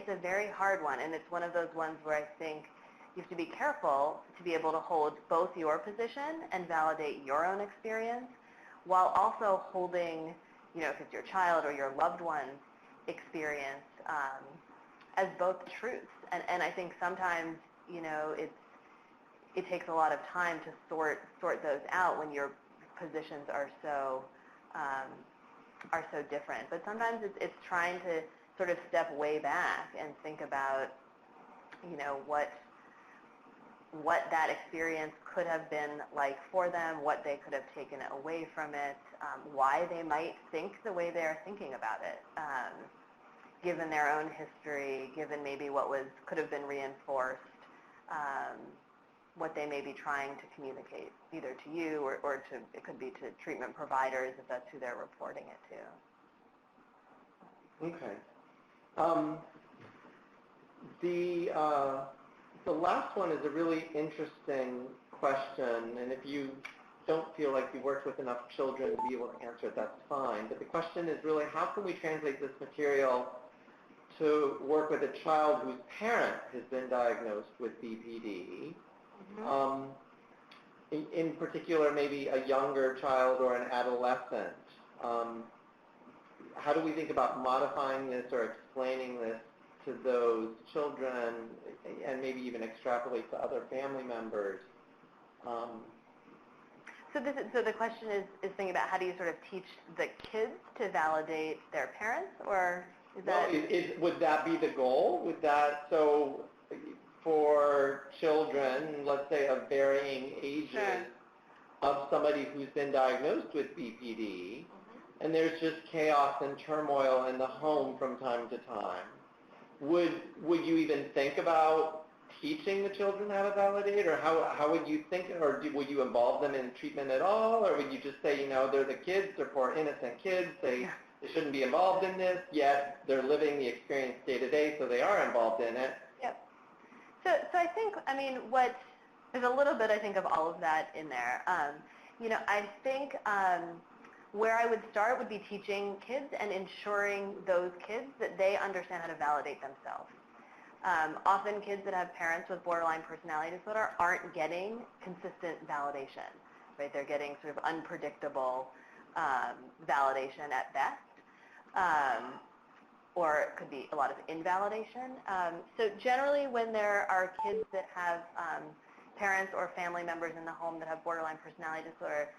hard one, and it's one of those ones where I think you have to be careful to be able to hold both your position and validate your own experience, while also holding, if it's your child or your loved one's experience, as both truths. And I think sometimes, it takes a lot of time to sort those out when your positions are so different. But sometimes it's trying to sort of step way back and think about, what that experience could have been like for them, what they could have taken away from it, why they might think the way they're thinking about it, given their own history, given maybe what could have been reinforced, what they may be trying to communicate either to you or it could be to treatment providers if that's who they're reporting it to. Okay. The last one is a really interesting question, and if you don't feel like you worked with enough children to be able to answer it, that's fine. But the question is really, how can we translate this material to work with a child whose parent has been diagnosed with BPD? In particular, maybe a younger child or an adolescent. How do we think about modifying this or explaining this to those children and maybe even extrapolate to other family members? So the question is thinking about how do you sort of teach the kids to validate their parents, or is that... Would that be the goal? So for children, let's say of varying ages, of somebody who's been diagnosed with BPD, and there's just chaos and turmoil in the home from time to time, would you even think about teaching the children how to validate, or how would you think, or would you involve them in treatment at all, or would you just say, they're the kids, they're poor innocent kids, they shouldn't be involved in this, yet they're living the experience day to day, so they are involved in it? Yep. So I think, there's a little bit, I think, of all of that in there. I think where I would start would be teaching kids and ensuring those kids that they understand how to validate themselves. Often kids that have parents with borderline personality disorder aren't getting consistent validation, right? They're getting sort of unpredictable validation at best, or it could be a lot of invalidation. So generally when there are kids that have parents or family members in the home that have borderline personality disorder,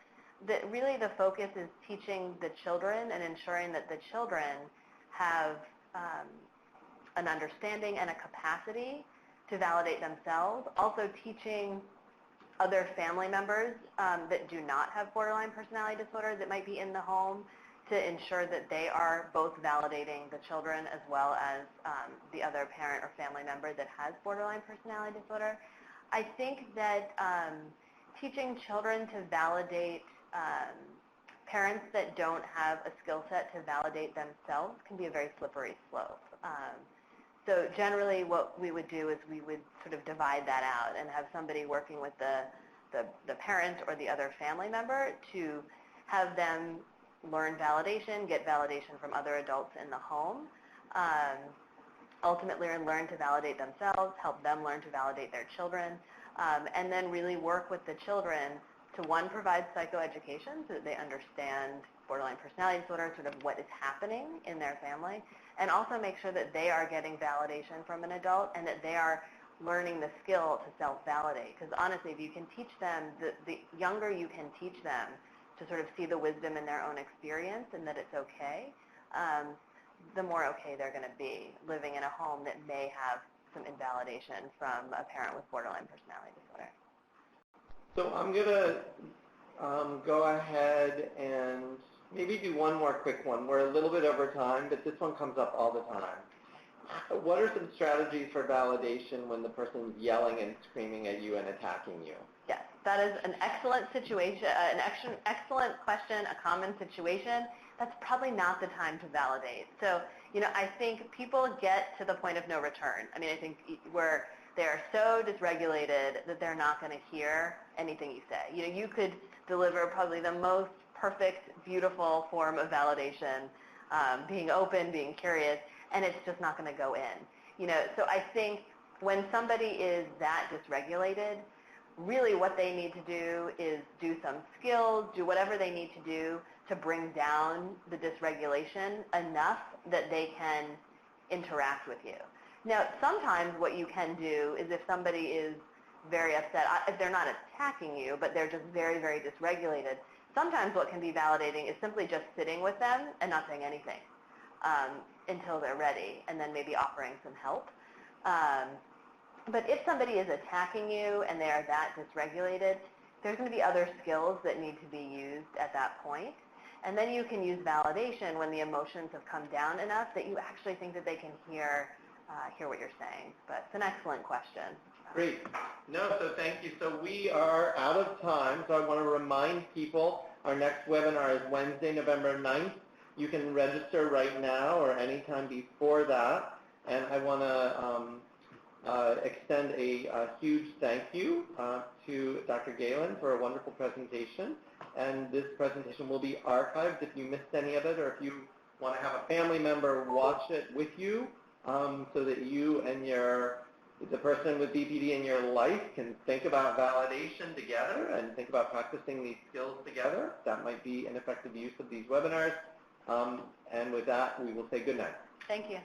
that really the focus is teaching the children and ensuring that the children have an understanding and a capacity to validate themselves. Also teaching other family members that do not have borderline personality disorder that might be in the home to ensure that they are both validating the children as well as the other parent or family member that has borderline personality disorder. I think that teaching children to validate parents that don't have a skill set to validate themselves can be a very slippery slope. So generally what we would do is we would sort of divide that out and have somebody working with the parent or the other family member to have them learn validation, get validation from other adults in the home, ultimately learn to validate themselves, help them learn to validate their children, and then really work with the children to, one, provide psychoeducation so that they understand borderline personality disorder, sort of what is happening in their family, and also make sure that they are getting validation from an adult and that they are learning the skill to self-validate. Because honestly, if you can teach them, the younger you can teach them to sort of see the wisdom in their own experience and that it's okay, the more okay they're going to be living in a home that may have some invalidation from a parent with borderline personality disorder. So I'm going to go ahead and maybe do one more quick one. We're a little bit over time, but this one comes up all the time. What are some strategies for validation when the person's yelling and screaming at you and attacking you? Yes, that is an excellent situation, an excellent question, a common situation. That's probably not the time to validate. So, I think people get to the point of no return. I mean, I think where they are so dysregulated that they're not going to hear anything you say. You could deliver probably the most perfect, beautiful form of validation, being open, being curious, and it's just not going to go in. So I think when somebody is that dysregulated, really what they need to do is do some skills, do whatever they need to do to bring down the dysregulation enough that they can interact with you. Now, sometimes what you can do is if somebody is very upset, if they're not attacking you, but they're just very, very dysregulated, sometimes what can be validating is simply just sitting with them and not saying anything until they're ready, and then maybe offering some help. But if somebody is attacking you and they are that dysregulated, there's going to be other skills that need to be used at that point. And then you can use validation when the emotions have come down enough that you actually think that they can hear what you're saying. But it's an excellent question. Great. No, so thank you. So we are out of time, so I want to remind people our next webinar is Wednesday, November 9th. You can register right now or anytime before that. And I want to extend a huge thank you to Dr. Galen for a wonderful presentation. And this presentation will be archived if you missed any of it, or if you want to have a family member watch it with you, so that you and the person with BPD in your life can think about validation together and think about practicing these skills together. That might be an effective use of these webinars. And with that, we will say good night. Thank you.